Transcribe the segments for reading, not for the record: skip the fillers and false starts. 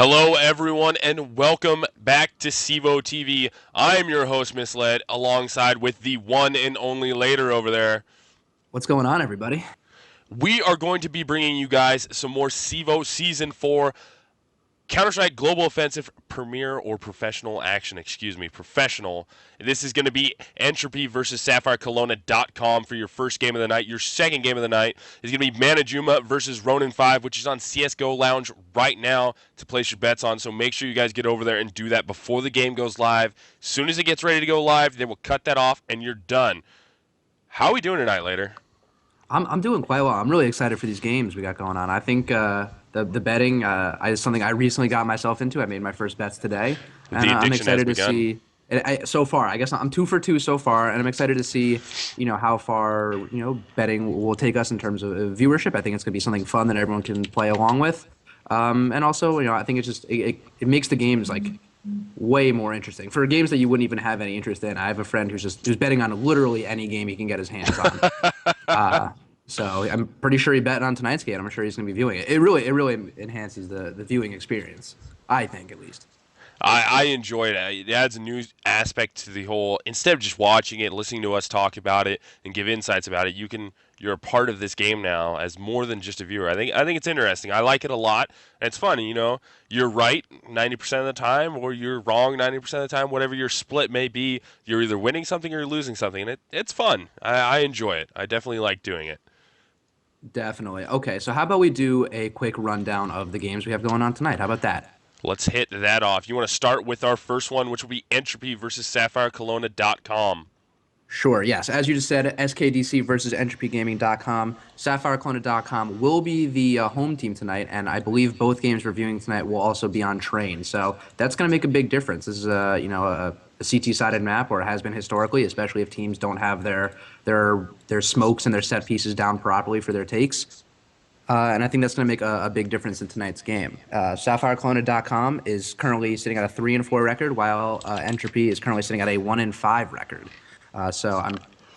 Hello, everyone, and welcome back to CEVO TV. I'm your host, Misled, alongside with the one and only Later over there. What's going on, everybody? We are going to be bringing you guys some more CEVO Season 4 Counter-Strike Global Offensive Premier or Professional Action, professional. This is going to be Entropy versus SapphireKelownaDotCom for your first game of the night. Your second game of the night is going to be Manajuma versus Ronin 5, which is on CSGO Lounge right now to place your bets on. So make sure you guys get over there and do that before the game goes live. As soon as it gets ready to go live, they will cut that off and you're done. How are we doing tonight, Later? I'm doing quite well. I'm really excited for these games we got going on. I think the betting is something I recently got myself into. I made my first bets today, and The I'm addiction has excited to begun. see. So far, I guess I'm 2 for 2 so far, and I'm excited to see, how far betting will take us in terms of viewership. I think it's gonna be something fun that everyone can play along with, and also, I think it makes the games like way more interesting for games that you wouldn't even have any interest in. I have a friend who's betting on literally any game he can get his hands on. Uh, so I'm pretty sure he bet on tonight's game. I'm sure he's going to be viewing it. It really enhances the viewing experience. I think, at least. I enjoy it. It adds a new aspect to the whole. Instead of just watching it, listening to us talk about it, and give insights about it, you're a part of this game now as more than just a viewer. I think it's interesting. I like it a lot. And it's funny, You're right 90% of the time, or you're wrong 90% of the time. Whatever your split may be, you're either winning something or you're losing something, and it's fun. I enjoy it. I definitely like doing it. Definitely. Okay, so how about we do a quick rundown of the games we have going on tonight? How about that? Let's hit that off. You want to start with our first one, which will be Entropy versus SapphireKelowna.com. Sure, yes. As you just said, SKDC versus EntropyGaming.com. SapphireKelowna.com will be the home team tonight, and I believe both games we're viewing tonight will also be on Train. So that's going to make a big difference. This is a CT-sided map, or it has been historically, especially if teams don't have their smokes and their set pieces down properly for their takes. And I think that's going to make a big difference in tonight's game. SapphireKelowna.com is currently sitting at a 3-4 record, while Entropy is currently sitting at a 1-5 record. So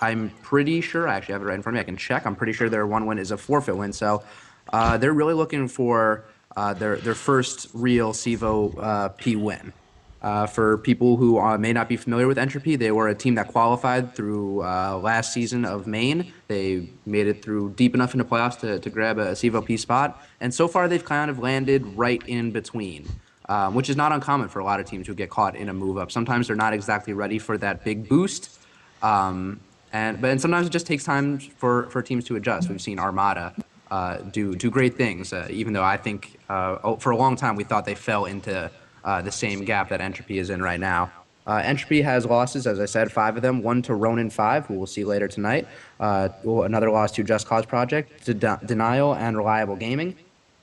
I'm pretty sure, I actually have it right in front of me, I can check. I'm pretty sure their one win is a forfeit win. So they're really looking for their first real CEVO P win. For people who may not be familiar with Entropy, they were a team that qualified through last season of Maine. They made it through deep enough into playoffs to grab a CEVO P spot. And so far, they've kind of landed right in between. Which is not uncommon for a lot of teams who get caught in a move up. Sometimes they're not exactly ready for that big boost, and sometimes it just takes time for teams to adjust. We've seen Armada do great things, even though I think for a long time we thought they fell into the same gap that Entropy is in right now. Entropy has losses, as I said, 5 of them. One to Ronin 5, who we'll see later tonight. Another loss to Just Cause Project, Denial, and Reliable Gaming.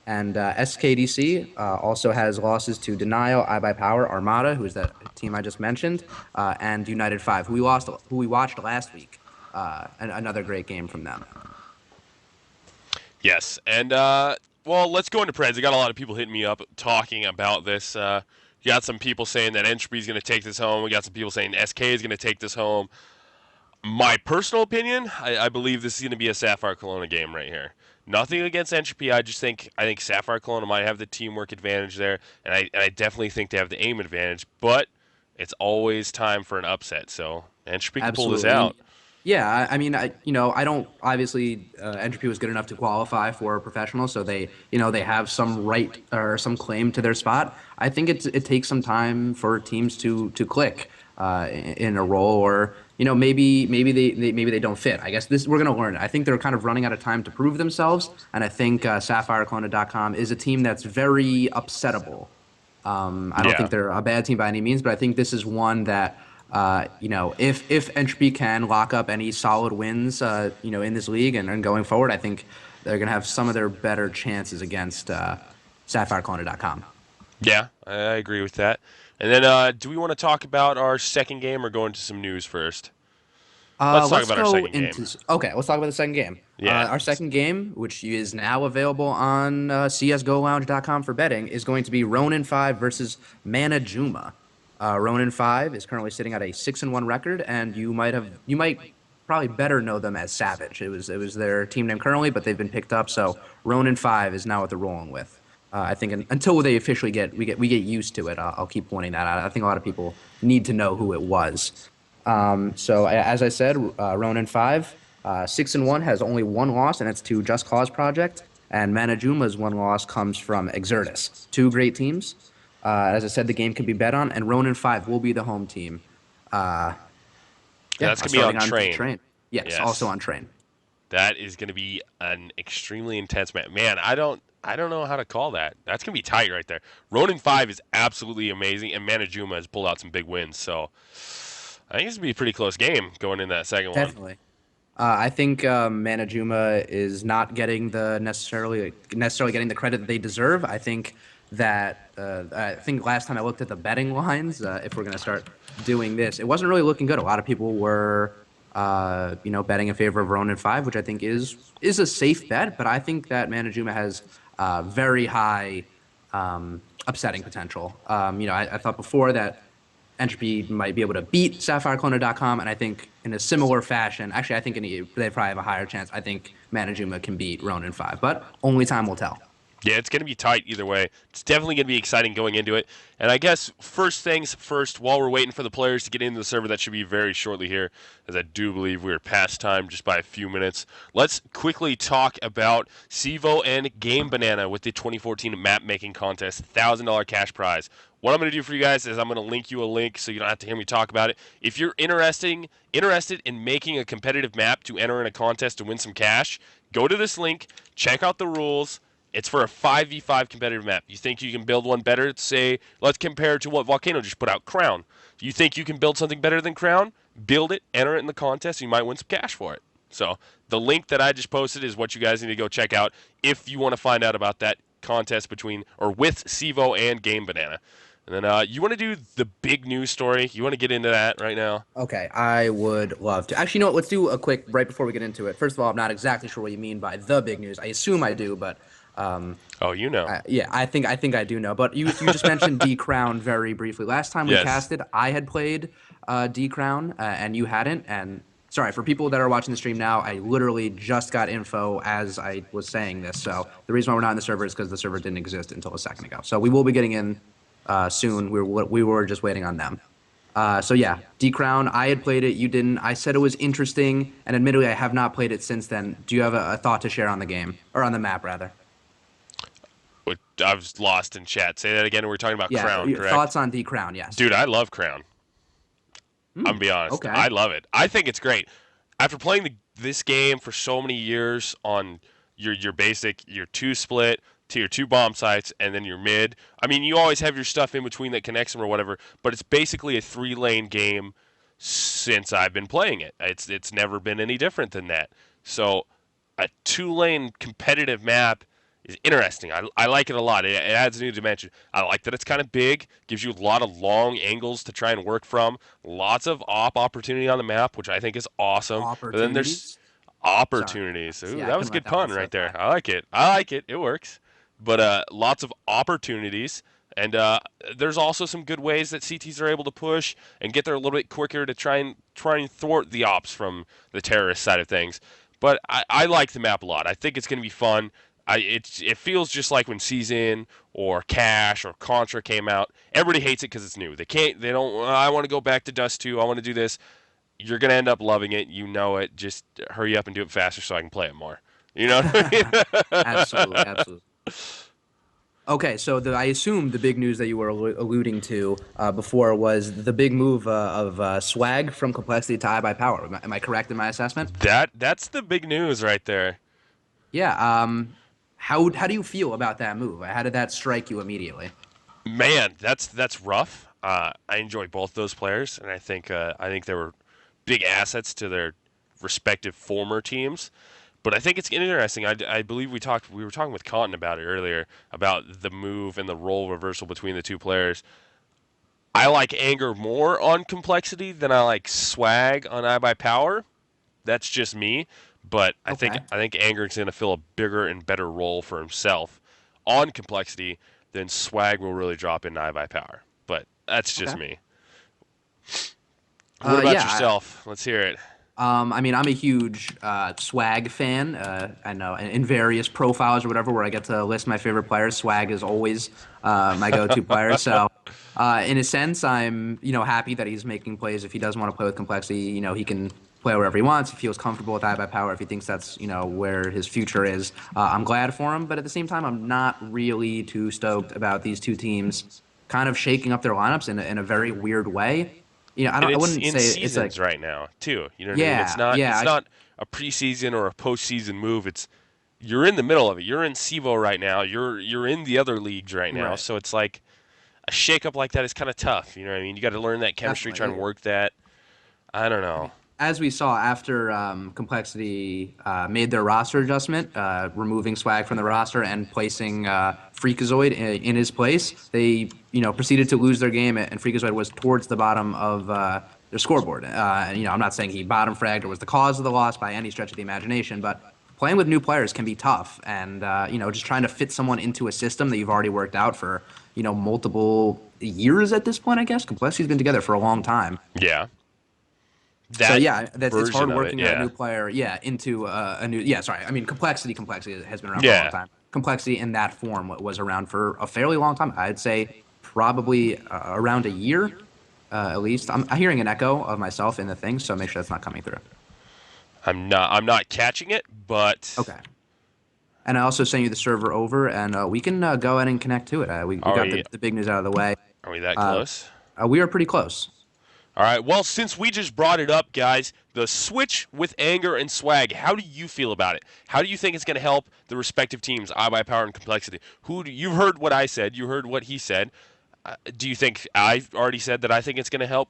And SKDC also has losses to Denial, iBuyPower, Armada, who is that team I just mentioned, and United 5, who we watched last week. Another great game from them. Yes, and let's go into Preds. I got a lot of people hitting me up talking about this. You got some people saying that Entropy is going to take this home. We got some people saying SK is going to take this home. My personal opinion, I believe this is going to be a Sapphire Kelowna game right here. Nothing against Entropy. I think Sapphire Kelowna might have the teamwork advantage there, and I definitely think they have the aim advantage. But it's always time for an upset. So Entropy can pull this Absolutely. And out. yeah, I mean, I don't obviously Entropy was good enough to qualify for a professional, so they have some right or some claim to their spot. I think it takes some time for teams to click in a role, or maybe they don't fit. I guess we're gonna learn. I think they're kind of running out of time to prove themselves, and I think SapphireKelowna.com is a team that's very upsettable. I don't Yeah. think they're a bad team by any means, but I think this is one that, if Entropy can lock up any solid wins, in this league and going forward, I think they're going to have some of their better chances against SapphireKelowna.com. Yeah, I agree with that. And then, do we want to talk about our second game or go into some news first? Let's talk Let's about our go second game. into okay. Let's talk about the second game. Yeah. Our second game, which is now available on CSGOLounge.com for betting, is going to be Ronin 5 versus Manajuma. Ronin 5 is currently sitting at a 6-1 record, and you might probably better know them as Savage. It was their team name currently, but they've been picked up. So Ronin 5 is now what they're rolling with. I think until they officially get used to it, I'll keep pointing that out. I think a lot of people need to know who it was. As I said, Ronin 5, 6-1 has only one loss, and it's to Just Cause Project. And Manajuma's one loss comes from Exertus. Two great teams. As I said, the game can be bet on, and Ronin 5 will be the home team. Uh, And yeah, that's gonna be on starting on Train. Train. Yes, also Yes, on Train. that is gonna be an extremely intense match. Man, I don't know how to call that. That's gonna be tight right there. Ronin 5 is absolutely amazing, and Manajuma has pulled out some big wins. So I think it's gonna be a pretty close game going in that second one. Definitely. I think Manajuma is not getting the necessarily getting the credit that they deserve. I think last time I looked at the betting lines, if we're going to start doing this, it wasn't really looking good. A lot of people were, betting in favor of Ronin 5, which I think is a safe bet. But I think that Manajuma has very high upsetting potential. I thought before that Entropy might be able to beat SapphireKelownaDotCom, and I think in a similar fashion, actually, I think they probably have a higher chance. I think Manajuma can beat Ronin 5, but only time will tell. Yeah, it's going to be tight either way. It's definitely going to be exciting going into it. And I guess first things first, while we're waiting for the players to get into the server, that should be very shortly here, as I do believe we're past time just by a few minutes. Let's quickly talk about CEVO and Game Banana with the 2014 map making contest, $1,000 cash prize. What I'm going to do for you guys is I'm going to link you a link so you don't have to hear me talk about it. If you're interested in making a competitive map to enter in a contest to win some cash, go to this link, check out the rules. It's for a 5v5 competitive map. You think you can build one better? Say, let's compare to what Volcano just put out, Crown. You think you can build something better than Crown? Build it, enter it in the contest, and you might win some cash for it. So the link that I just posted is what you guys need to go check out if you want to find out about that contest between or with CEVO and Game Banana. And then you want to do the big news story? You want to get into that right now? Okay, I would love to. Actually, you know what? Let's do a quick right before we get into it. First of all, I'm not exactly sure what you mean by the big news. I assume I do, but Oh, you know. yeah, I think I do know. But you just mentioned D Crown very briefly. Last time we Yes. casted, I had played D Crown, and you hadn't. And sorry for people that are watching the stream now. I literally just got info as I was saying this. So the reason why we're not in the server is because the server didn't exist until a second ago. So we will be getting in soon. We were just waiting on them. So yeah, D Crown. I had played it. You didn't. I said it was interesting, and admittedly, I have not played it since then. Do you have a thought to share on the game or on the map rather? I was lost in chat. Say that again. We're talking about Yeah, Crown, your correct? thoughts on D Crown? Yes. Dude, I love Crown. I'm Hmm. gonna be honest. Okay. I love it. I think it's great. After playing this game for so many years on your basic, your two split to your two bomb sites, and then your mid. I mean, you always have your stuff in between that connects them or whatever, but it's basically a 3-lane game since I've been playing it. It's never been any different than that. So a 2-lane competitive map is interesting. I like it a lot. It adds a new dimension. I like that it's kind of big, gives you a lot of long angles to try and work from. Lots of opportunity on the map, which I think is awesome. But then there's Opportunities. Sorry. opportunities. Ooh, Yeah, I that was a couldn't let good that one pun slip right there. by. I like it. I like it. It works. But lots of opportunities. And there's also some good ways that CTs are able to push and get there a little bit quicker to try and thwart the ops from the terrorist side of things. But I like the map a lot. I think it's going to be fun. It feels just like when Season or Cash or Contra came out. Everybody hates it because it's new. They don't. I want to go back to Dust 2. I want to do this. You're gonna end up loving it. You know it. Just hurry up and do it faster so I can play it more. You know what I Absolutely, mean? absolutely. Okay, so I assume the big news that you were alluding to before was the big move of Swag from Complexity to I by Power. Am I correct in my assessment? That's the big news right there. Yeah. How do you feel about that move? How did that strike you immediately? Man, that's rough. I enjoy both those players, and I think they were big assets to their respective former teams. But I think it's interesting. I believe we were talking with Cotton about it earlier about the move and the role reversal between the two players. I like Anger more on Complexity than I like Swag on I by Power. That's just me, but Okay. I think Anger's going to fill a bigger and better role for himself on Complexity than Swag will really drop in I by Power. But that's just Okay. me. What about Yeah. yourself? Let's hear it. I mean, I'm a huge Swag fan. I know in various profiles or whatever where I get to list my favorite players. Swag is always my go-to player. So, in a sense, I'm happy that he's making plays. If he doesn't want to play with complexity, he can play wherever he wants. If he feels comfortable with iBuyPower, if he thinks that's where his future is, I'm glad for him. But at the same time, I'm not really too stoked about these two teams kind of shaking up their lineups in a very weird way. And I it's wouldn't in say it's like. seasons right now too. You know what I mean? It's Yeah, not yeah, it's not a preseason or a postseason move. It's you're in the middle of it. You're in CEVO right now. You're in the other leagues right now. right. So it's like a shakeup like that is kind of tough. You know what I mean? You got to learn that chemistry, try and Definitely. work that. I don't I know. mean, as we saw after Complexity made their roster adjustment, removing Swag from the roster and placing Freakazoid in his place, they proceeded to lose their game, and Freakazoid was towards the bottom of their scoreboard. And I'm not saying he bottom fragged or was the cause of the loss by any stretch of the imagination, but playing with new players can be tough, and just trying to fit someone into a system that you've already worked out for multiple years at this point. I guess Complexity's been together for a long time. Yeah, So that yeah, it's hard version of it. working a Yeah, new player, yeah, into a new. Yeah, sorry. I mean, complexity has been around for a long yeah. time. Complexity in that form was around for a fairly long time. I'd say probably around a year, at least. I'm hearing an echo of myself in the thing, so make sure that's not coming through. I'm not catching it, but Okay. And I also sent you the server over, and we can go ahead and connect to it. We are got we the big news out of the way. are we that Uh, close? we are pretty close. All right. Well, since we just brought it up, guys, the switch with Anger and Swag, how do you feel about it? How do you think it's going to help the respective teams, iBuyPower and Complexity? You heard what I said. You heard what he said. Do you think I've already said that I think it's going to help?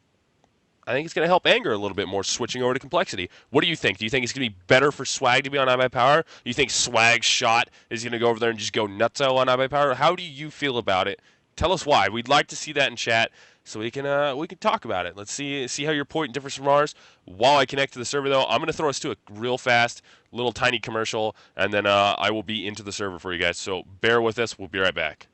I think it's going to help Anger a little bit more switching over to Complexity. What do you think? Do you think it's going to be better for Swag to be on iBuyPower? Do you think Swag's shot is going to go over there and just go nutso on iBuyPower? How do you feel about it? Tell us why. We'd like to see that in chat so we can talk about it. Let's see how your point differs from ours. While I connect to the server, though, I'm going to throw us to a real fast, little tiny commercial, and then I will be into the server for you guys. So bear with us. We'll be right back.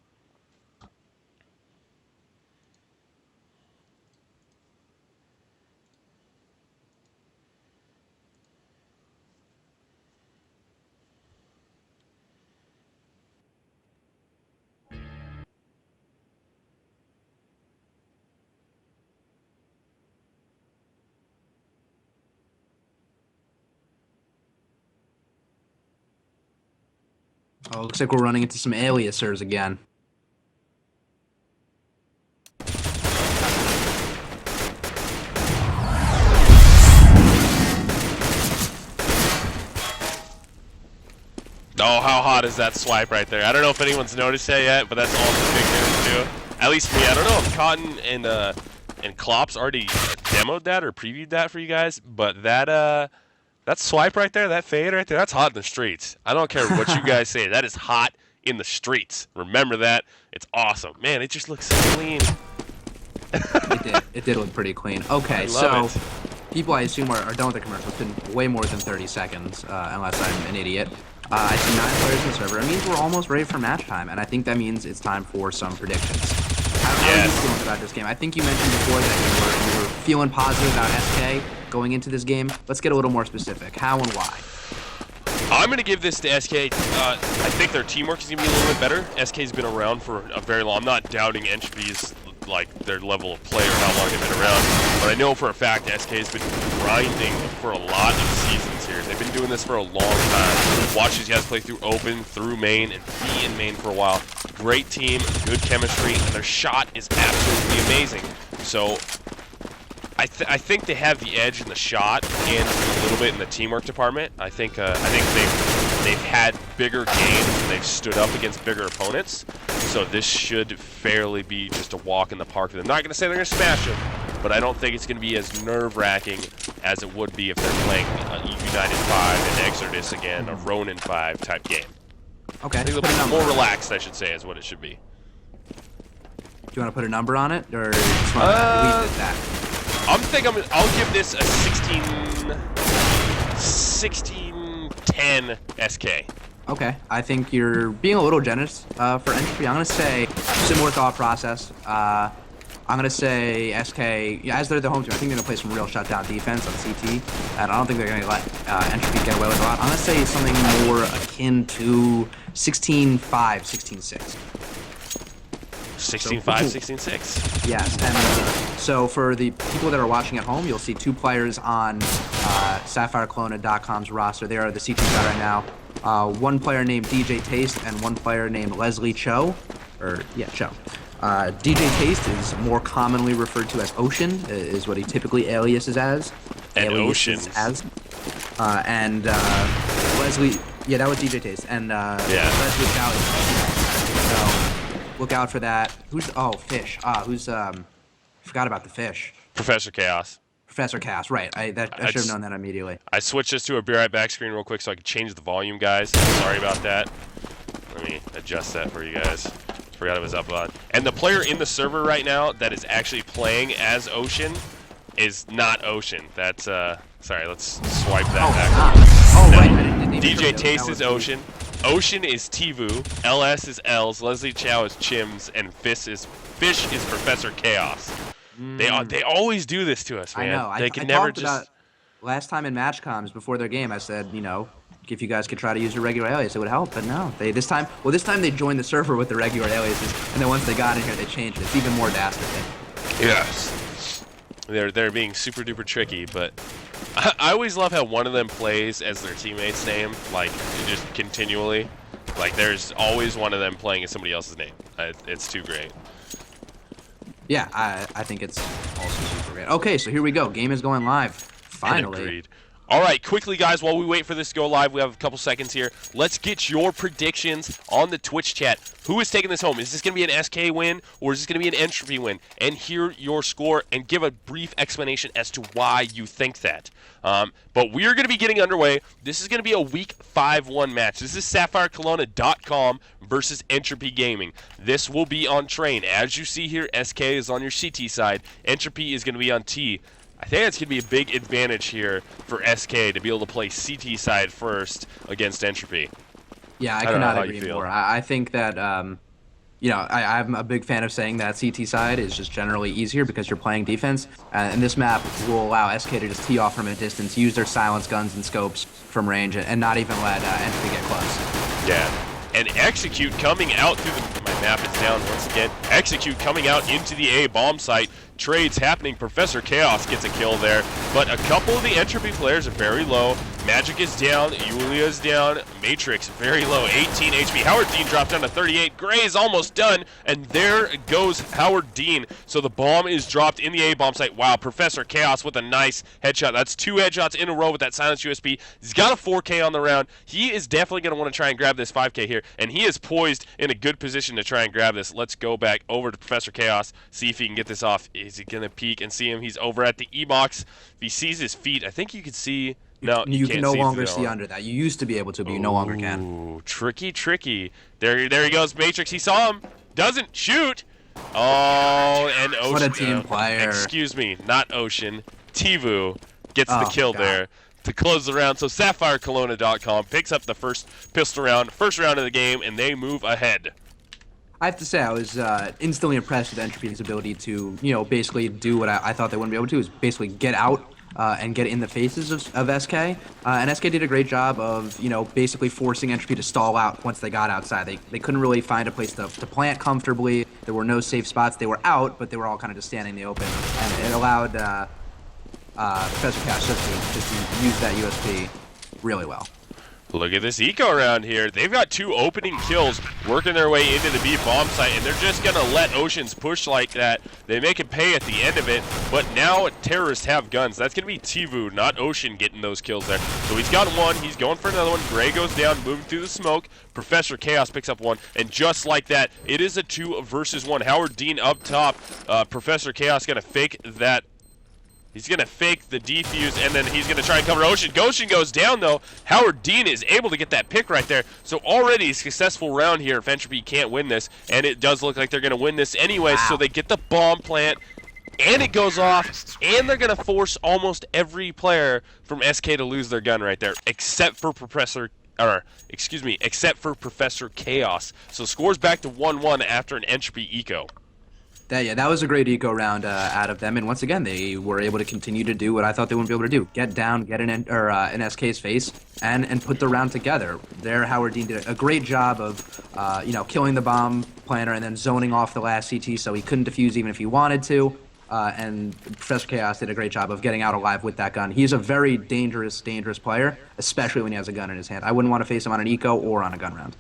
Oh, looks like we're running into some aliasers again. Oh, how hot is that swipe right there? I don't know if anyone's noticed that yet, but that's also big news too. At least me. I don't know if Cotton and Klops already demoed that or previewed that for you guys, but that swipe right there, that fade right there, that's hot in the streets. I don't care what you guys say. That is hot in the streets. Remember that. It's awesome. Man, it just looks so clean. It did look pretty clean. Okay, I so love it. people I assume are done with the commercial. It's been way more than 30 seconds, unless I'm an idiot. I see 9 players in the server. It means we're almost ready for match time, and I think that means it's time for some predictions. How are you feeling about this game? I think you mentioned before that you were feeling positive about SK going into this game. Let's get a little more specific. How and why? I'm going to give this to SK. I think their teamwork is going to be a little bit better. SK's been around for a very long. I'm not doubting Entropy's their level of player, how long they've been around, but I know for a fact SK's been grinding for a lot of seasons here. They've been doing this for a long time. Watch these guys play through open, through main, and be in main for a while. Great team, good chemistry, and their shot is absolutely amazing. So I think they have the edge in the shot and a little bit in the teamwork department. I think they've had bigger games and they've stood up against bigger opponents. So this should fairly be just a walk in the park. I'm not going to say they're going to smash them, but I don't think it's going to be as nerve-wracking as it would be if they're playing a United 5 and Exodus again, a Ronin 5 type game. Okay. I think it'll be more relaxed, I should say, is what it should be. Do you want to put a number on it, or just want to leave it at that? I'll give this a 16-10 SK. Okay, I think you're being a little generous for Entropy. I'm going to say similar thought process. I'm going to say SK, yeah, as they're the home team, I think they're going to play some real shutdown defense on CT, and I don't think they're going to let Entropy get away with a lot. I'm going to say something more akin to 16-5, 16-6. 16-5, 16-6. Yes, and so for the people that are watching at home, you'll see 2 players on SapphireKelownaDotCom's roster. They are the CT side right now. 1 player named DJ Taste and 1 player named Leslie Cho. Cho. DJ Taste is more commonly referred to as Ocean, is what he typically aliases as. And Ocean. And Leslie, yeah, that was DJ Taste. And Leslie Chow is so look out for that. Fish. Forgot about the fish. Professor Chaos. Professor Chaos, right. I should have known that immediately. I switched this to a Be Right Back screen real quick so I could change the volume, guys. Sorry about that. Let me adjust that for you guys. Forgot it was up on. And the player in the server right now that is actually playing as Ocean is not Ocean. That's, sorry, let's swipe that back. Right. I didn't even DJ Taste is Ocean. Ocean is Tivu. LS is Els. Leslie Chow is Chims. And Fish is Professor Chaos. They always do this to us, man. I know. They can I never talked just... about last time in match comms before their game, I said, if you guys could try to use your regular alias, it would help. But no, this time they joined the server with the regular aliases, and then once they got in here, they changed it. It's even more dastardly. Yes. They're being super duper tricky, but I always love how one of them plays as their teammate's name, like just continually. Like there's always one of them playing as somebody else's name. It's too great. Yeah, I think it's also super great. Okay, so here we go. Game is going live. Finally. Agreed. All right, quickly, guys, while we wait for this to go live, we have a couple seconds here. Let's get your predictions on the Twitch chat. Who is taking this home? Is this going to be an SK win, or is this going to be an Entropy win? And hear your score and give a brief explanation as to why you think that. But we are going to be getting underway. This is going to be a Week 5-1 match. This is SapphireKelowna.com versus Entropy Gaming. This will be on Train. As you see here, SK is on your CT side. Entropy is going to be on T. I think that's going to be a big advantage here for SK to be able to play CT side first against Entropy. Yeah, I cannot agree more. I think that, I'm a big fan of saying that CT side is just generally easier because you're playing defense. And this map will allow SK to just tee off from a distance, use their silence guns and scopes from range, and not even let Entropy get close. Yeah. And Execute coming out through the... My map is down once again. Execute coming out into the A bomb site. Trades happening. Professor Chaos gets a kill there. But a couple of the Entropy players are very low. Magic is down. Yulia is down. Matrix very low. 18 HP. Howard Dean dropped down to 38. Gray is almost done. And there goes Howard Dean. So the bomb is dropped in the A bomb site. Wow. Professor Chaos with a nice headshot. That's 2 headshots in a row with that silenced USP. He's got a 4K on the round. He is definitely going to want to try and grab this 5K here. And he is poised in a good position to try and grab this. Let's go back over to Professor Chaos. See if he can get this off. Is he going to peek and see him? He's over at the E-box. If he sees his feet, I think you can see... No, you can no longer see under that. You used to be able to, but you no longer can. Ooh, tricky. There he goes, Matrix. He saw him. Doesn't shoot. Oh, and Ocean. What a team player. Excuse me, not Ocean. Tivu gets the kill there to close the round. So SapphireKelowna.com picks up the first round of the game, and they move ahead. I have to say, I was instantly impressed with Entropy's ability to, basically do what I thought they wouldn't be able to, is basically get out and get in the faces of SK. And SK did a great job of, basically forcing Entropy to stall out once they got outside. They couldn't really find a place to plant comfortably. There were no safe spots. They were out, but they were all kind of just standing in the open. And it allowed Professor Cash just to use that USP really well. Look at this eco around here. They've got 2 opening kills working their way into the B bomb site, and they're just going to let Oceans push like that. They make it pay at the end of it, but now terrorists have guns. That's going to be Tivu, not Ocean, getting those kills there. So he's got one. He's going for another one. Gray goes down, moving through the smoke. Professor Chaos picks up one, and just like that, it is a 2 versus 1. Howard Dean up top. Professor Chaos going to fake that. He's going to fake the defuse, and then he's going to try and cover Ocean. Ocean goes down, though. Howard Dean is able to get that pick right there. So already a successful round here if Entropy can't win this, and it does look like they're going to win this anyway. Wow. So they get the bomb plant, and it goes off, and they're going to force almost every player from SK to lose their gun right there, except for Professor Chaos. So scores back to 1-1 after an Entropy eco. That was a great eco round out of them, and once again, they were able to continue to do what I thought they wouldn't be able to do: get down, get an SK's face, and put the round together. There, Howard Dean did a great job of killing the bomb planner and then zoning off the last CT, so he couldn't defuse even if he wanted to. And Professor Chaos did a great job of getting out alive with that gun. He's a very dangerous player, especially when he has a gun in his hand. I wouldn't want to face him on an eco or on a gun round.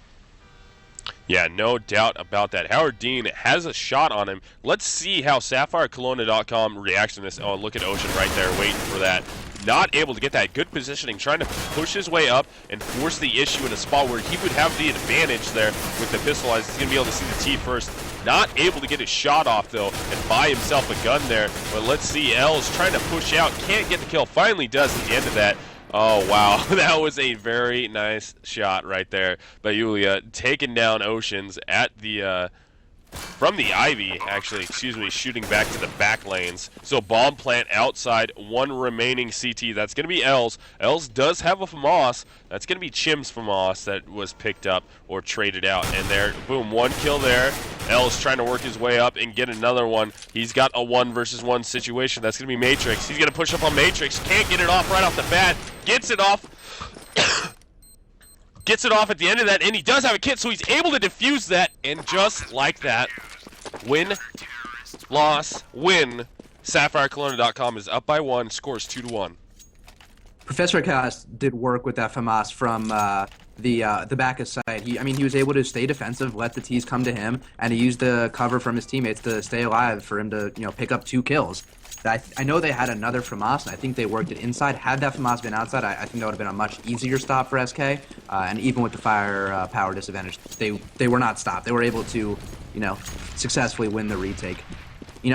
Yeah, no doubt about that. Howard Dean has a shot on him. Let's see how SapphireKelownaDotCom reacts to this. Oh, look at Ocean right there waiting for that. Not able to get that good positioning, trying to push his way up and force the issue in a spot where he would have the advantage there with the pistol, as he's going to be able to see the T first. Not able to get his shot off, though, and buy himself a gun there. But let's see, L's trying to push out, can't get the kill, finally does at the end of that. Oh, wow, that was a very nice shot right there by Yulia, taking down Oceans at the, from the Ivy, actually, excuse me, shooting back to the back lanes. So bomb plant outside, one remaining CT. That's going to be L's. L's does have a FAMAS. That's going to be Chim's FAMAS that was picked up or traded out. And there, boom, one kill there. L's trying to work his way up and get another one. He's got a 1-versus-1 situation. That's going to be Matrix. He's going to push up on Matrix. Can't get it off right off the bat. Gets it off. Gets it off at the end of that, and he does have a kit, so he's able to defuse that, and just like that, win, loss, win. SapphireKelownaDotCom is up by 1, scores 2-1. Professor Chaos did work with that FAMAS from the back of site. He was able to stay defensive, let the T's come to him, and he used the cover from his teammates to stay alive for him to pick up 2 kills. I know they had another FAMAS, and I think they worked it inside. Had that FAMAS been outside, I think that would have been a much easier stop for SK. And even with the fire power disadvantage, they were not stopped. They were able to, successfully win the retake. In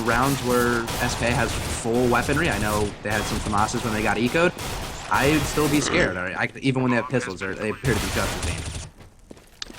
rounds where SK has full weaponry, I know they had some FAMASes when they got eco'd. I'd still be scared. Even when they have pistols, they appear to be just as dangerous.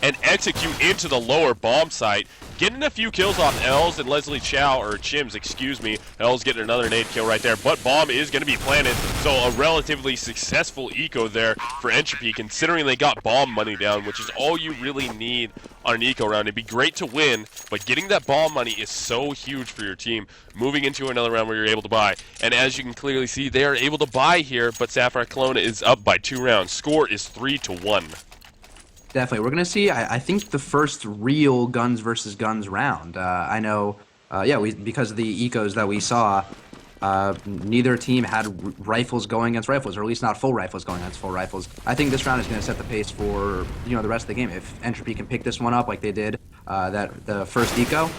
And execute into the lower bomb site, getting a few kills off L's and Leslie Chow, or Chim's, excuse me. L's getting another nade kill right there, but bomb is going to be planted, so a relatively successful eco there for Entropy, considering they got bomb money down, which is all you really need on an eco round. It'd be great to win, but getting that bomb money is so huge for your team, moving into another round where you're able to buy. And as you can clearly see, they are able to buy here, but Sapphire Kelowna is up by 2 rounds. Score is 3-1. Definitely. We're going to see, I think, the first real guns versus guns round. I know, because of the ecos that we saw, neither team had rifles going against rifles, or at least not full rifles going against full rifles. I think this round is going to set the pace for, the rest of the game. If Entropy can pick this one up like they did the first eco,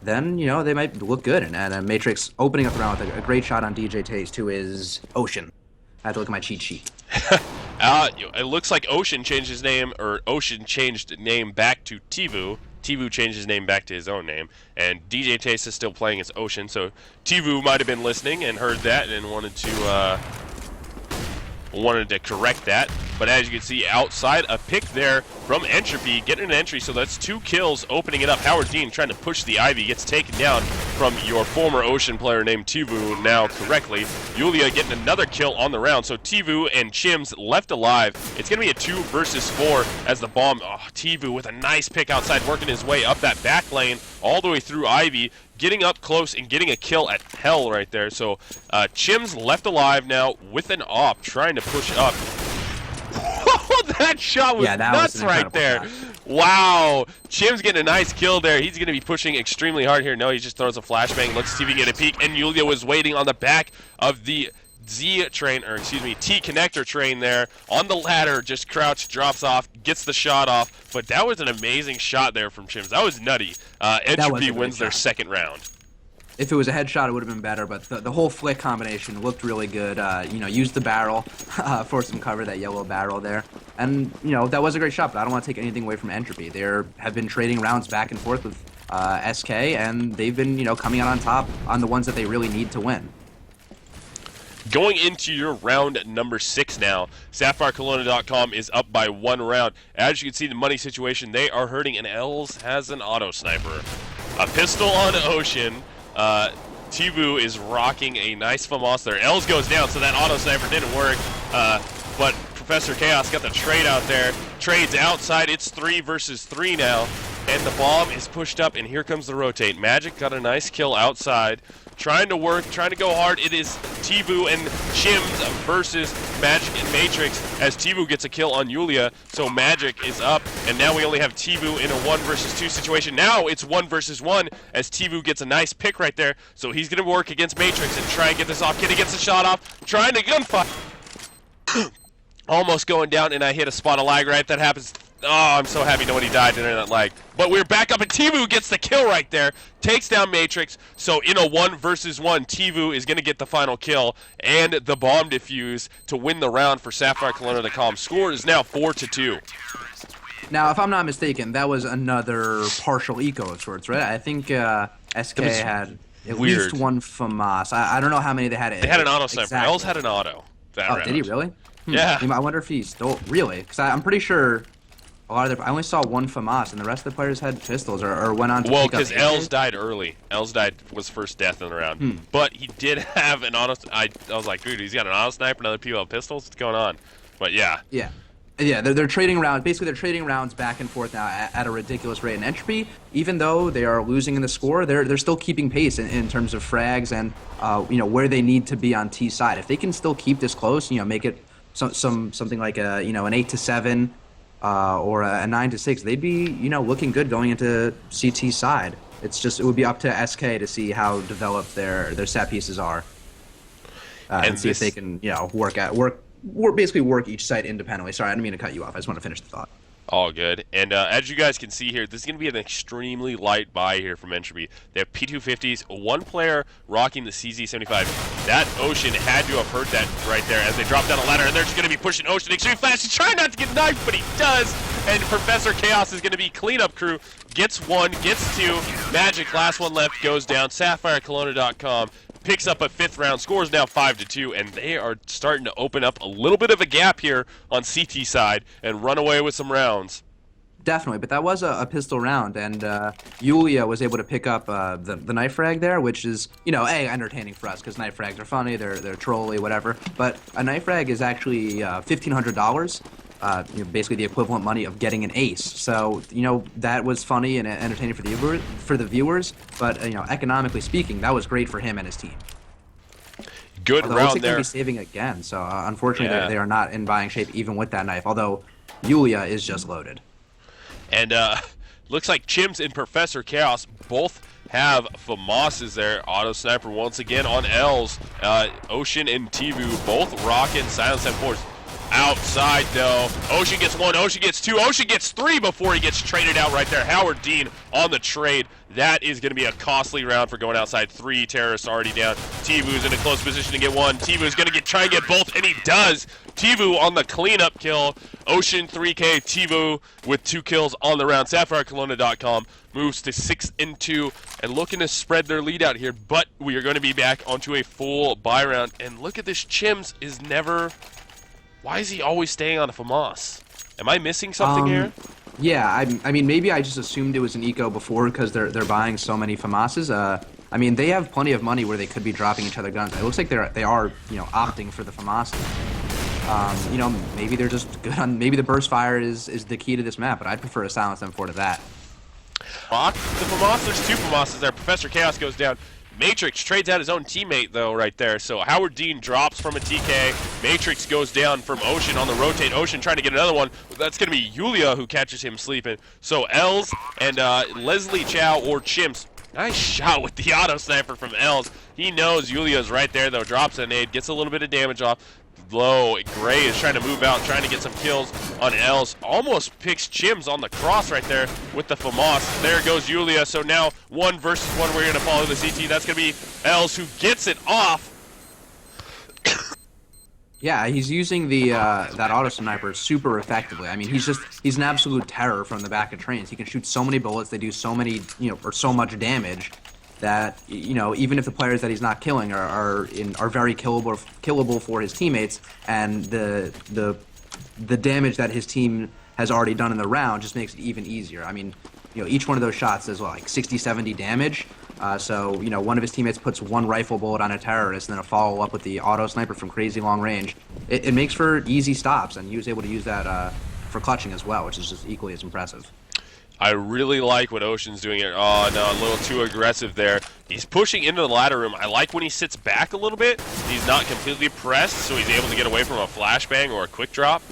then, they might look good. And Matrix opening up the round with a great shot on DJ Taste, who is Ocean. I have to look at my cheat sheet. It looks like Ocean changed his name, or Ocean changed name back to CEVO. CEVO changed his name back to his own name, and DJ Taste is still playing as Ocean, so CEVO might have been listening and heard that and wanted to correct that. But as you can see, outside a pick there from Entropy, getting an entry, so that's 2 kills, opening it up. Howard Dean trying to push the Ivy, gets taken down from your former Ocean player named CEVO, now correctly. Yulia getting another kill on the round, so CEVO and Chim's left alive. It's going to be a 2-versus-4 as the bomb, CEVO with a nice pick outside, working his way up that back lane, all the way through Ivy, getting up close and getting a kill at Hell right there. So Chim's left alive now with an op, trying to push up. That shot was nuts right there. Shot. Wow. Chim's getting a nice kill there. He's going to be pushing extremely hard here. No, he just throws a flashbang. Let's see if he can get a peek. And Yulia was waiting on the back of the T connector train there on the ladder, just crouched, drops off, gets the shot off. But that was an amazing shot there from Chim's. That was nutty. Entropy wins their second round. If it was a headshot, it would have been better, but the whole flick combination looked really good. Used the barrel for some cover, that yellow barrel there. And, that was a great shot, but I don't want to take anything away from Entropy. They have been trading rounds back and forth with SK, and they've been, coming out on top on the ones that they really need to win. Going into your round number 6 now, SapphireKelownaDotCom is up by 1 round. As you can see, the money situation, they are hurting, and Els has an auto sniper. A pistol on Ocean. CEVO is rocking a nice FAMAS there. Els goes down, so that auto sniper didn't work. But Professor Chaos got the trade out there. Trades outside. It's 3-versus-3 now. and the bomb is pushed up, and here comes the rotate. Magic got a nice kill outside, trying to work, trying to go hard. It is CEVO and Chims versus Magic and Matrix, as CEVO gets a kill on Yulia, so Magic is up, and now we only have CEVO in a 1 versus 2 situation. Now it's 1 versus 1, as CEVO gets a nice pick right there, so he's going to work against Matrix and try and get this off. Kitty gets the shot off, trying to gunfire. Almost going down, and I hit a spot of lag right. That happens. Oh, I'm so happy nobody died during that lag. But we're back up, and CEVO gets the kill right there. Takes down Matrix. So in a 1 versus 1, CEVO is going to get the final kill and the bomb defuse to win the round for SapphireKelownaDotCom. Score is now 4-2. Now, if I'm not mistaken, that was another partial eco of sorts, right? I think SK had at least one FAMAS. I don't know how many they had. They had an auto sniper. Els had an auto. Oh, did he really? Yeah. I wonder if he stole. Really? Because I'm pretty sure a lot of I only saw one FAMAS, and the rest of the players had pistols or went on to well, pick up. because Els died early. Els was first death in the round. But he did have an auto. I was like, dude, he's got an auto sniper and other people have pistols. What's going on? But yeah. Yeah. Yeah, they're trading rounds. Basically, they're trading rounds back and forth now at a ridiculous rate. And Entropy, even though they are losing in the score, they're still keeping pace in terms of frags and where they need to be on T side. If they can still keep this close, make it something like a an 8-7 or a 9-6, they'd be looking good going into CT side. It would be up to SK to see how developed their set pieces are, and see if they can basically work each site independently. Sorry, I didn't mean to cut you off. I just want to finish the thought. All good. And as you guys can see here, this is going to be an extremely light buy here from Entropy. They have P250s, one player rocking the CZ75. That Ocean had to have heard that right there as they drop down a ladder, and they're just going to be pushing Ocean extremely fast. He's trying not to get knifed, but he does. And Professor Chaos is going to be cleanup crew. Gets 1, gets 2. Magic, last one left, goes down. SapphireKelownaDotCom picks up a 5th round. Score is now 5-2, and they are starting to open up a little bit of a gap here on CT side and run away with some rounds. Definitely, but that was a pistol round, and Yulia was able to pick up the knife frag there, which is, entertaining for us, because knife frags are funny, they're trolly, whatever. But a knife frag is actually $1,500, basically the equivalent money of getting an ace. So, that was funny and entertaining for the viewers, but, economically speaking, that was great for him and his team. Good although round looks like there. They'll be saving again, so unfortunately they are not in buying shape even with that knife, although Yulia is just loaded. And looks like Chims and Professor Chaos both have FAMASs there. Auto sniper once again on Els. Ocean and CEVO both rocking Silent 7-4s. Outside though, Ocean gets 1, Ocean gets 2, Ocean gets 3 before he gets traded out right there. Howard Dean on the trade. That is going to be a costly round for going outside. 3 terrorists already down. CEVO's in a close position to get 1. CEVO's going to try and get both, and he does. CEVO on the cleanup kill. Ocean 3K, CEVO with 2 kills on the round. SapphireKelownaDotCom moves to 6-2 and looking to spread their lead out here. But we are going to be back onto a full buy round. And look at this, Chims is never... Why is he always staying on a FAMAS? Am I missing something here? Yeah, I mean, maybe I just assumed it was an eco before because they're buying so many FAMASs. I mean, they have plenty of money where they could be dropping each other guns. It looks like they are opting for the FAMASs. Maybe they're just good on. Maybe the burst fire is the key to this map, but I'd prefer to silence them for to that. Lock the FAMAS. There's 2 FAMASs there. Professor Chaos goes down. Matrix trades out his own teammate, though, right there. So Howard Dean drops from a TK. Matrix goes down from Ocean on the rotate. Ocean trying to get another one. That's going to be Yulia who catches him sleeping. So Els and Leslie Chow or Chimps. Nice shot with the auto sniper from Els. He knows Yulia's right there, though. Drops a nade, gets a little bit of damage off. Low. Gray is trying to move out, trying to get some kills on Els. Almost picks Chims on the cross right there with the FAMAS. There goes Yulia. So now 1 versus 1. We're going to follow the CT. That's going to be Els who gets it off. Yeah, he's using the that auto sniper super effectively. I mean, he's an absolute terror from the back of trains. He can shoot so many bullets. They do so many, or so much damage that even if the players that he's not killing are very killable for his teammates, and the damage that his team has already done in the round just makes it even easier. I mean, each one of those shots does like 60-70 damage. So one of his teammates puts 1 rifle bullet on a terrorist, and then a follow up with the auto sniper from crazy long range. It makes for easy stops, and he was able to use that for clutching as well, which is just equally as impressive. I really like what Ocean's doing here. Oh, no, a little too aggressive there. He's pushing into the ladder room. I like when he sits back a little bit. He's not completely pressed, so he's able to get away from a flashbang or a quick drop.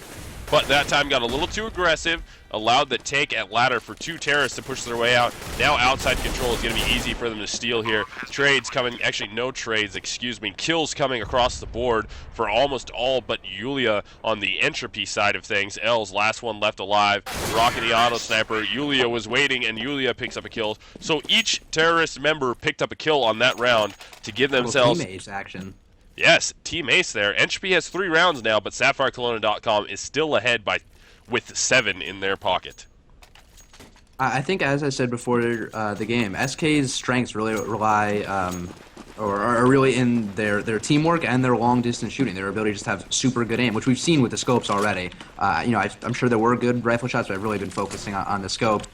But that time got a little too aggressive, allowed the take at ladder for 2 terrorists to push their way out. Now outside control is going to be easy for them to steal here. Trades coming, actually no trades, excuse me. Kills coming across the board for almost all but Yulia on the Entropy side of things. L's last one left alive. Rocking the auto sniper. Yulia was waiting, and Yulia picks up a kill. So each terrorist member picked up a kill on that round to give themselves... Team ace action. Yes, Team Ace there. Entropy has 3 rounds now, but SapphireKelownaDotCom is still ahead with 7 in their pocket. I think, as I said before the game, SK's strengths really rely, or are really in their teamwork and their long-distance shooting, their ability to just have super good aim, which we've seen with the scopes already. I'm sure there were good rifle shots, but I've really been focusing on the scope.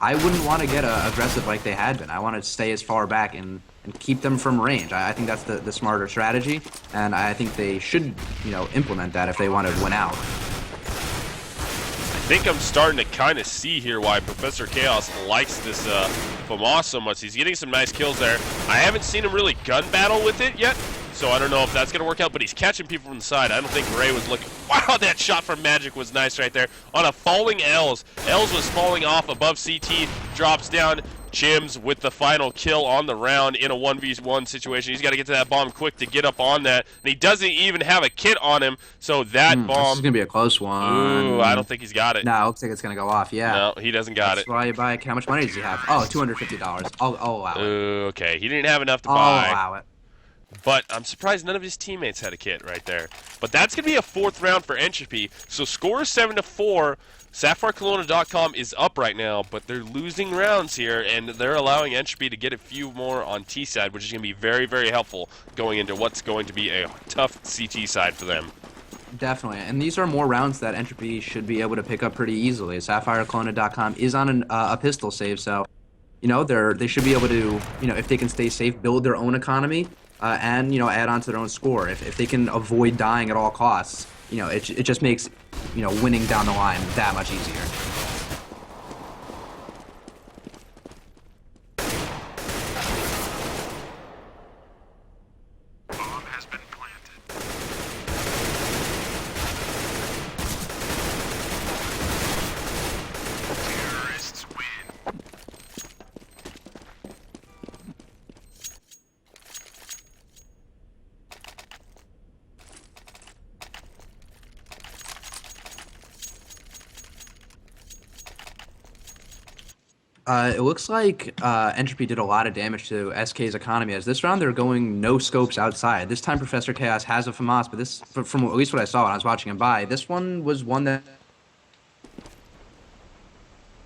I wouldn't want to get aggressive like they had been. I want to stay as far back and keep them from range. I think that's the smarter strategy, and I think they should, implement that if they want to win out. I think I'm starting to kind of see here why Professor Chaos likes this FAMAS so much. He's getting some nice kills there. I haven't seen him really gun battle with it yet, so I don't know if that's going to work out, but he's catching people from the side. I don't think Ray was looking... Wow, that shot from Magic was nice right there. On a falling L's. L's was falling off above CT, drops down. Chims with the final kill on the round in a 1v1 situation. He's got to get to that bomb quick to get up on that. And he doesn't even have a kit on him, so that bomb... This is going to be a close one. Ooh, I don't think he's got it. No, it looks like it's going to go off, yeah. No, he doesn't got That's it. why you buy... How much money does he have? Oh, $250. I'll allow it. Ooh, okay. He didn't have enough to buy. I'll allow it. But I'm surprised none of his teammates had a kit right there. But that's going to be a 4th round for Entropy. So score is 7-4. SapphireKelownaDotCom is up right now, but they're losing rounds here, and they're allowing Entropy to get a few more on T side, which is going to be very, very helpful going into what's going to be a tough CT side for them. Definitely, and these are more rounds that Entropy should be able to pick up pretty easily. SapphireKelownaDotCom is on a pistol save, so they should be able to, if they can stay safe, build their own economy, and add on to their own score. If they can avoid dying at all costs, it just makes winning down the line that much easier. It looks like Entropy did a lot of damage to SK's economy. As this round, they're going no scopes outside. This time, Professor Chaos has a FAMAS, but this, from at least what I saw when I was watching him buy, this one was one that...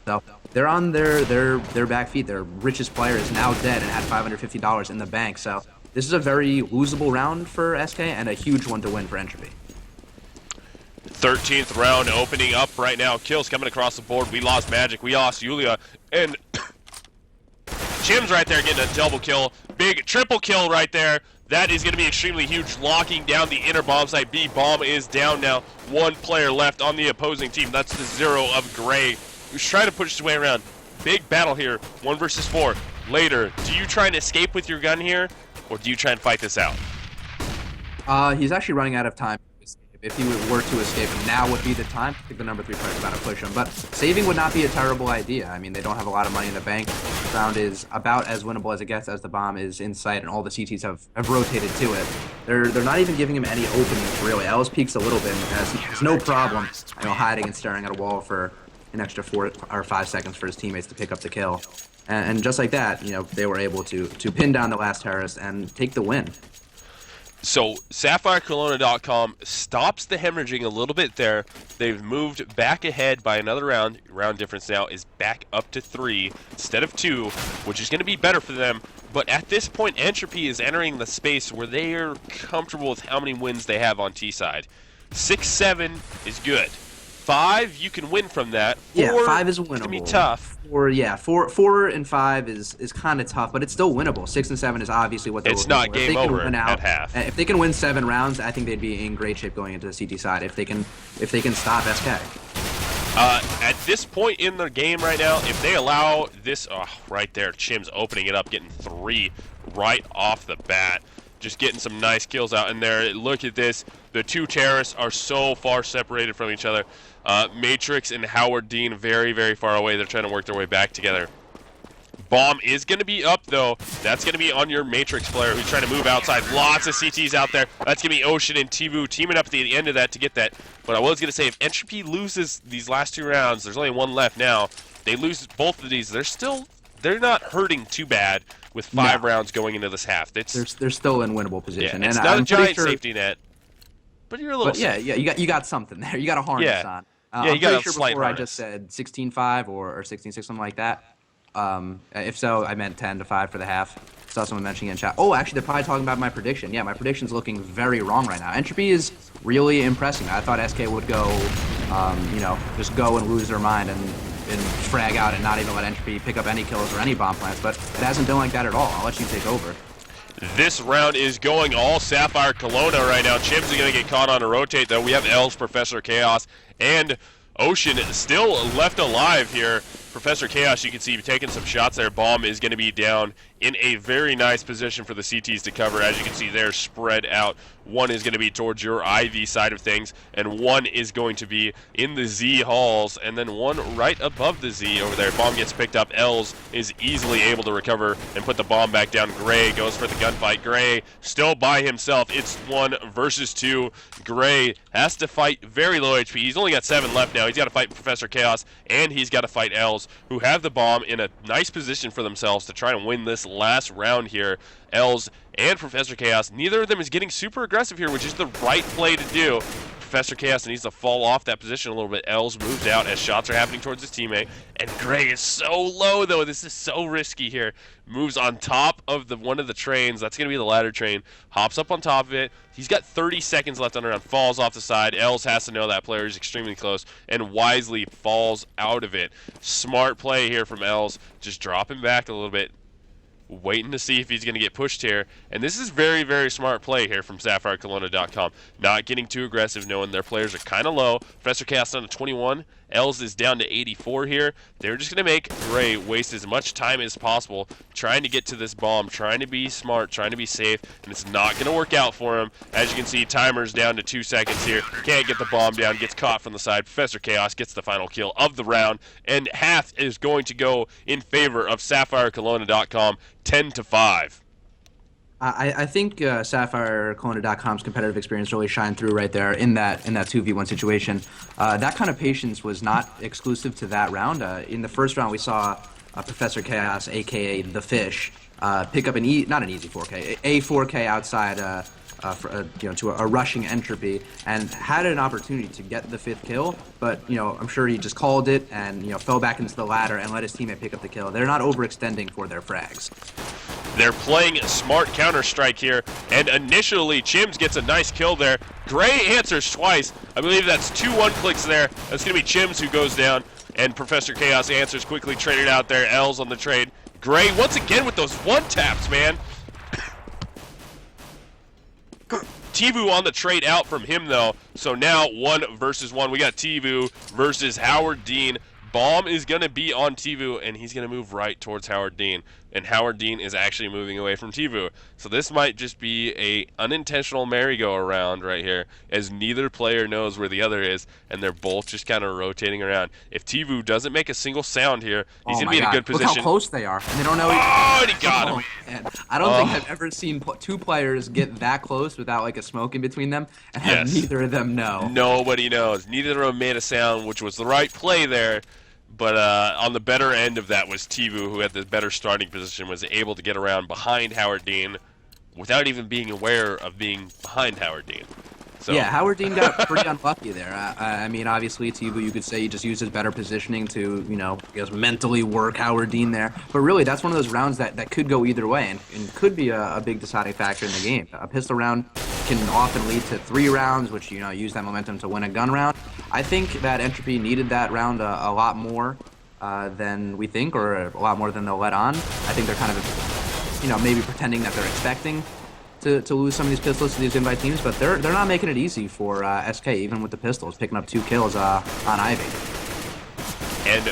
So they're on their back feet. Their richest player is now dead and had $550 in the bank. So this is a very losable round for SK and a huge one to win for Entropy. 13th round opening up right now. Kills coming across the board. We lost Magic. We lost Yulia. And Chim's right there getting a double kill. Big triple kill right there. That is going to be extremely huge, locking down the inner bomb site. B bomb is down now. 1 player left on the opposing team. That's the 0 of Gray, who's trying to push his way around. Big battle here. 1 versus 4. Later, do you try and escape with your gun here, or do you try and fight this out? He's actually running out of time. If he were to escape, now would be the time. I think the number 3 player is about to push him, but saving would not be a terrible idea. I mean, they don't have a lot of money in the bank. The round is about as winnable as it gets, as the bomb is in sight, and all the CTs have rotated to it. They're not even giving him any openings, really. Ellis peeks a little bit and has no problem, hiding and staring at a wall for an extra 4 or 5 seconds for his teammates to pick up the kill. And just like that, they were able to pin down the last terrorist and take the win. So SapphireKelownaDotCom stops the hemorrhaging a little bit there. They've moved back ahead by another round. Round difference now is back up to 3 instead of 2, which is going to be better for them. But at this point, Entropy is entering the space where they are comfortable with how many wins they have on T side. 6-7 is good. 5, you can win from that. 4, yeah, 5 is winnable. It's going to be tough. 4 and 5 is kind of tough, but it's still winnable. 6 and 7 is obviously what they're It's looking not for. game over at half. If they can win 7 rounds, I think they'd be in great shape going into the CT side if they can stop SK. At this point in the game right now, if they allow this, right there, Chim's opening it up, getting 3 right off the bat. Just getting some nice kills out in there. Look at this. The two terrorists are so far separated from each other. Matrix and Howard Dean very, very far away. They're trying to work their way back together. Bomb is going to be up, though. That's going to be on your Matrix player who's trying to move outside. Lots of CTs out there. That's going to be Ocean and TEVO teaming up at the end of that to get that. But I was going to say, if Entropy loses these last 2 rounds, there's only 1 left now. They lose both of these. They're not hurting too bad with 5 rounds going into this half. They're still in winnable position. Yeah, it's and not I'm a giant sure, safety net, but you're a little. But yeah, you got something there. You got a harness on. Yeah, you got I'm a pretty sure slight before harness. I just said 16-5 or 16-6, something like that. If so, I meant 10-5 for the half. Saw someone mentioning it in chat. Oh, actually, they're probably talking about my prediction. Yeah, my prediction's looking very wrong right now. Entropy is really impressing. I thought SK would go, just go and lose their mind and frag out and not even let Entropy pick up any kills or any bomb plants, but it hasn't been like that at all. I'll let you take over. This round is going all Sapphire Kelowna right now. Chim's going to get caught on a rotate, though. We have Els, Professor Chaos, and Ocean still left alive here. Professor Chaos, you can see taking some shots there. Bomb is going to be down in a very nice position for the CTs to cover. As you can see, they're spread out. One is going to be towards your IV side of things, and one is going to be in the Z halls, and then one right above the Z over there. Bomb gets picked up. Els is easily able to recover and put the bomb back down. Gray goes for the gunfight. Gray still by himself. It's 1 versus 2. Gray has to fight very low HP. He's only got 7 left now. He's got to fight Professor Chaos, and he's got to fight Els, who have the bomb in a nice position for themselves to try and win this last round here. Els and Professor Chaos, neither of them is getting super aggressive here, which is the right play to do. Professor Chaos needs to fall off that position a little bit. Els moves out as shots are happening towards his teammate. And Gray is so low, though. This is so risky here. Moves on top of one of the trains. That's going to be the ladder train. Hops up on top of it. He's got 30 seconds left on the round. Falls off the side. Els has to know that player is extremely close and wisely falls out of it. Smart play here from Els. Just dropping back a little bit. Waiting to see if he's going to get pushed here. And this is very, very smart play here from SapphireKelownaDotCom. Not getting too aggressive, knowing their players are kind of low. Professor Chaos down to 21. Els is down to 84 here. They're just going to make Gray waste as much time as possible trying to get to this bomb, trying to be smart, trying to be safe, and it's not going to work out for him. As you can see, timer's down to 2 seconds here. Can't get the bomb down, gets caught from the side. Professor Chaos gets the final kill of the round, and half is going to go in favor of SapphireKelownaDotCom, 10-5. I think SapphireKelownaDotCom's competitive experience really shined through right there in that 2v1 situation. That kind of patience was not exclusive to that round. In the first round, we saw Professor Chaos, aka the Fish, pick up not an easy 4K, a 4K outside to a rushing Entropy, and had an opportunity to get the 5th kill, but I'm sure he just called it and fell back into the ladder and let his teammate pick up the kill. They're not overextending for their frags. They're playing smart Counter-Strike here, and initially Chims gets a nice kill there. Gray answers twice. I believe that's 2 1-clicks there. That's going to be Chims who goes down, and Professor Chaos answers quickly, traded out there. Els on the trade. Gray once again with those 1-taps, man. TEVO on the trade out from him, though. So now 1 versus 1. We got TEVO versus Howard Dean. Bomb is going to be on TEVO, and he's going to move right towards Howard Dean. And Howard Dean is actually moving away from TEVO. So this might just be a unintentional merry-go-around right here, as neither player knows where the other is, and they're both just kind of rotating around. If TEVO doesn't make a single sound here, he's going to be in a good position. Look how close they are, and they don't know. Oh, and he got him. Man. I don't think I've ever seen 2 players get that close without like a smoke in between them, and have neither of them know. Nobody knows. Neither of them made a sound, which was the right play there. But on the better end of that was TEVO, who had the better starting position, was able to get around behind Howard Dean without even being aware of being behind Howard Dean. So. Yeah, Howard Dean got pretty unlucky there. I mean, obviously, TEVO, you could say he just used his better positioning to, I guess, mentally work Howard Dean there. But really, that's one of those rounds that could go either way and could be a big deciding factor in the game. A pistol round can often lead to 3 rounds, which, use that momentum to win a gun round. I think that Entropy needed that round a lot more than we think, or a lot more than they'll let on. I think they're kind of, maybe pretending that they're expecting to lose some of these pistols to these invite teams, but they're not making it easy for SK, even with the pistols, picking up 2 kills on Ivy. And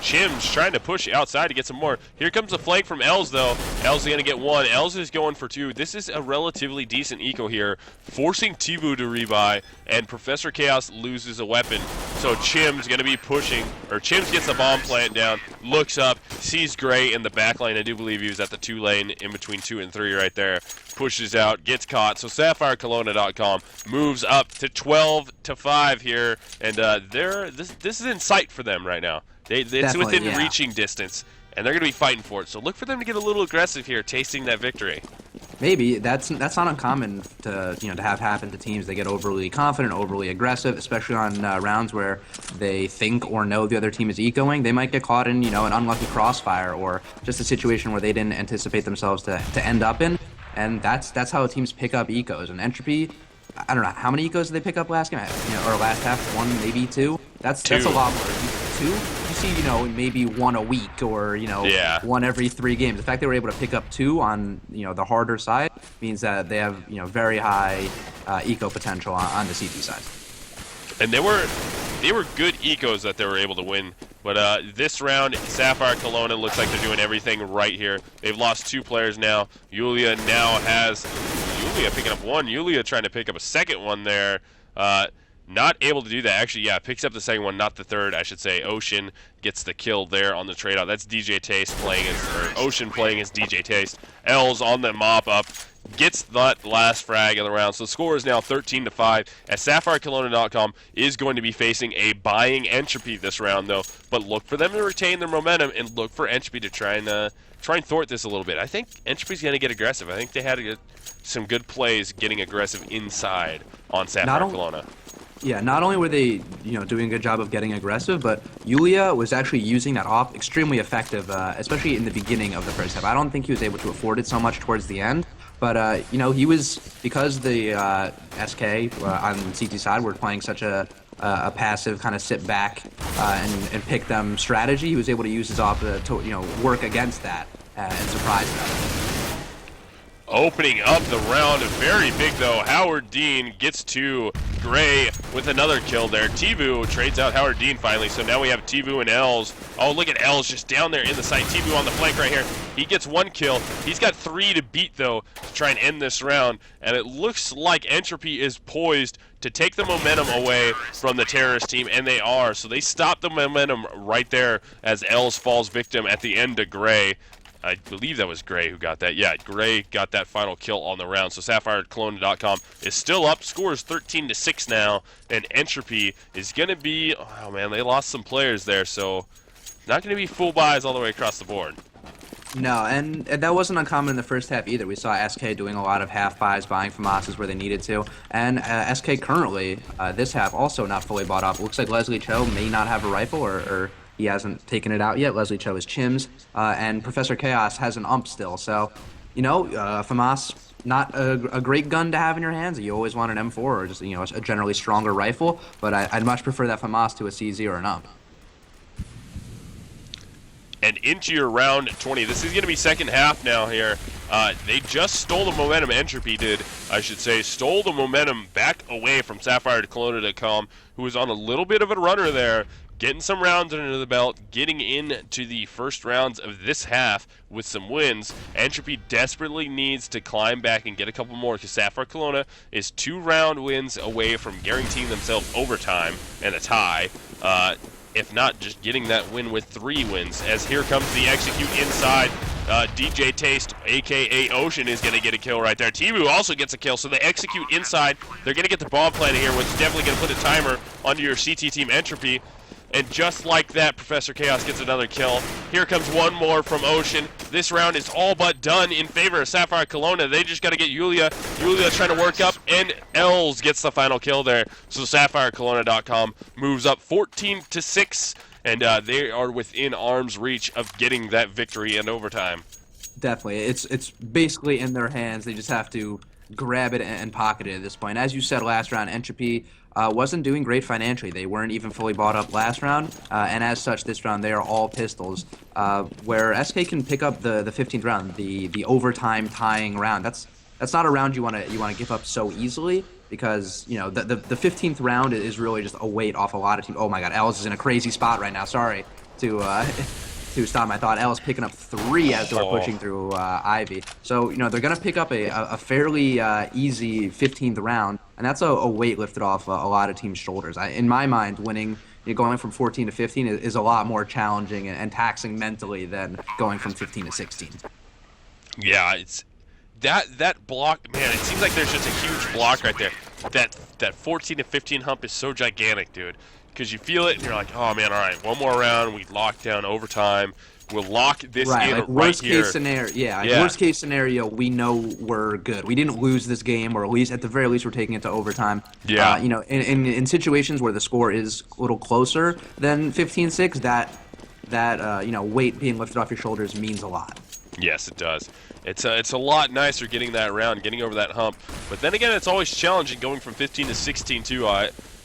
Chim's trying to push outside to get some more. Here comes a flank from Els, though. Els is going to get one. Els is going for two. This is a relatively decent eco here, forcing CEVO to rebuy, and Professor Chaos loses a weapon. So Chim's going to be pushing, or Chim's gets the bomb plant down, looks up, sees Gray in the back lane. I do believe he was at the 2 lane in between 2 and 3 right there. Pushes out, gets caught. So SapphireKelownaDotCom moves up to 12-5 here, and this is in sight for them right now. It's within reaching distance, and they're going to be fighting for it. So look for them to get a little aggressive here, tasting that victory. Maybe that's not uncommon to to have happen to teams. They get overly confident, overly aggressive, especially on rounds where they think or know the other team is ecoing. They might get caught in an unlucky crossfire or just a situation where they didn't anticipate themselves to end up in. And that's how teams pick up ecos. And Entropy, I don't know how many ecos did they pick up last game, or last half, 1 maybe 2. That's a lot more. 2. You see, maybe 1 a week or 1 every 3 games. The fact they were able to pick up 2 on the harder side means that they have very high eco potential on the CT side. And they were good ecos that they were able to win. But this round, SapphireKelowna looks like they're doing everything right here. They've lost 2 players now. Yulia now has Yulia picking up 1. Yulia trying to pick up a second one there. Not able to do that. Actually, yeah, picks up the second one, not the third, I should say. Ocean gets the kill there on the trade-out. That's DJ Taste playing Ocean playing as DJ Taste. Els on the mop-up. Gets that last frag of the round. So the score is now 13-5. As SapphireKelownaDotCom is going to be facing a buying Entropy this round, though. But look for them to retain their momentum and look for Entropy to try and thwart this a little bit. I think Entropy's going to get aggressive. I think they had some good plays getting aggressive inside on SapphireKelowna. Yeah, not only were they, doing a good job of getting aggressive, but Yulia was actually using that off extremely effective, especially in the beginning of the first half. I don't think he was able to afford it so much towards the end, but, he was, because the SK on CT side were playing such a passive kind of sit back and pick them strategy, he was able to use his off to work against that and surprise them. Opening up the round, very big though. Howard Dean gets to Gray with another kill there. CEVO trades out Howard Dean finally, so now we have CEVO and Els. Oh, look at Els just down there in the site. CEVO on the flank right here. He gets 1 kill. He's got 3 to beat though to try and end this round, and it looks like Entropy is poised to take the momentum away from the terrorist team, and they are. So they stop the momentum right there as Els falls victim at the end to Gray. I believe that was Gray who got that. Yeah, Gray got that final kill on the round. So SapphireKelownaDotCom is still up. Score is 13-6 now. And Entropy is going to be... Oh, man, they lost some players there. So not going to be full buys all the way across the board. No, and that wasn't uncommon in the first half either. We saw SK doing a lot of half buys, buying FAMASs where they needed to. And SK currently, this half, also not fully bought up. Looks like Leslie Cho may not have a rifle or he hasn't taken it out yet. Leslie Cho is Chim's, and Professor Chaos has an ump still. So, FAMAS, not a great gun to have in your hands. You always want an M4 or just, a generally stronger rifle, but I'd much prefer that FAMAS to a CZ or an ump. And into your round 20. This is going to be second half now here. They just stole the momentum. Entropy did, I should say. Stole the momentum back away from SapphireKelownaDotCom, who was on a little bit of a runner there. Getting some rounds under the belt, getting into the first rounds of this half with some wins. Entropy desperately needs to climb back and get a couple more because SapphireKelowna is 2 round wins away from guaranteeing themselves overtime and a tie. If not, just getting that win with 3 wins. As here comes the execute inside. DJ Taste, a.k.a. Ocean, is going to get a kill right there. CEVO also gets a kill, so they execute inside. They're going to get the bomb planted here, which is definitely going to put a timer onto your CT team Entropy. And just like that, Professor Chaos gets another kill. Here comes one more from Ocean. This round is all but done in favor of SapphireKelowna. They just got to get Yulia. Yulia trying to work up, and Els gets the final kill there. So SapphireKelownaDotCom moves up 14-6, and they are within arm's reach of getting that victory in overtime. Definitely. It's basically in their hands. They just have to grab it and pocket it at this point. As you said last round, Entropy wasn't doing great financially. They weren't even fully bought up last round, and as such, this round they are all pistols. Where SK can pick up the 15th round, the overtime tying round. That's not a round you want to give up so easily, because the 15th round is really just a weight off a lot of teams. Oh my God, Els is in a crazy spot right now. Sorry. to stop my thought. L's picking up 3 as they were Oh, pushing through Ivy. So, they're going to pick up a fairly easy 15th round, and that's a weight lifted off a lot of teams' shoulders. In my mind, winning, going from 14 to 15 is a lot more challenging and taxing mentally than going from 15 to 16. yeah, it's that block, man. It seems like there's just a huge block right there. That 14 to 15 hump is so gigantic, dude. Because you feel it and you're like, oh man, all right, one more round. We lock down overtime. We'll lock this Right, in like right worst here. case scenario, yeah, like Yeah, worst case scenario, we know we're good. We didn't lose this game, or at the very least, we're taking it to overtime. yeah. In situations where the score is a little closer than 15-6, that weight being lifted off your shoulders means a lot. Yes, it does. It's a lot nicer getting that round, getting over that hump. But then again, it's always challenging going from 15 to 16 too.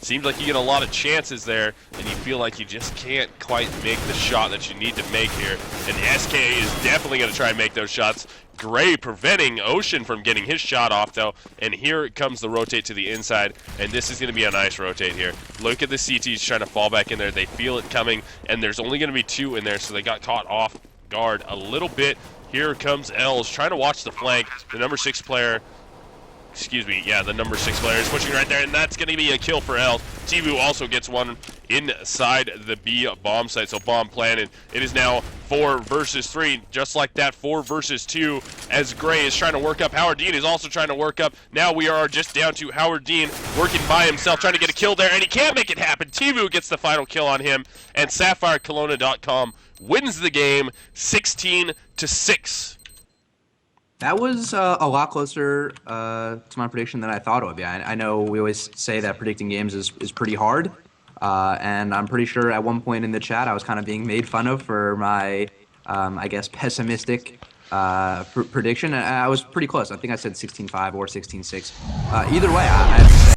Seems like you get a lot of chances there, and you feel like you just can't quite make the shot that you need to make here. And SK is definitely going to try and make those shots. Gray preventing Ocean from getting his shot off, though. And here comes the rotate to the inside, and this is going to be a nice rotate here. Look at the CTs trying to fall back in there. They feel it coming, and there's only going to be 2 in there, so they got caught off guard a little bit. Here comes Els trying to watch the flank. The number 6 player, the number 6 player is pushing right there, and that's going to be a kill for Els. CEVO also gets one inside the B bomb site, so bomb planted. It is now 4 versus 3, just like that, 4 versus 2, as Gray is trying to work up. Howard Dean is also trying to work up. Now we are just down to Howard Dean working by himself, trying to get a kill there, and he can't make it happen. CEVO gets the final kill on him, and SapphireKelownaDotCom wins the game 16-6. That was a lot closer to my prediction than I thought it would be. I know we always say that predicting games is pretty hard, and I'm pretty sure at one point in the chat I was kind of being made fun of for my, I guess, pessimistic prediction. I was pretty close. I think I said 16-5 or 16-6. Either way,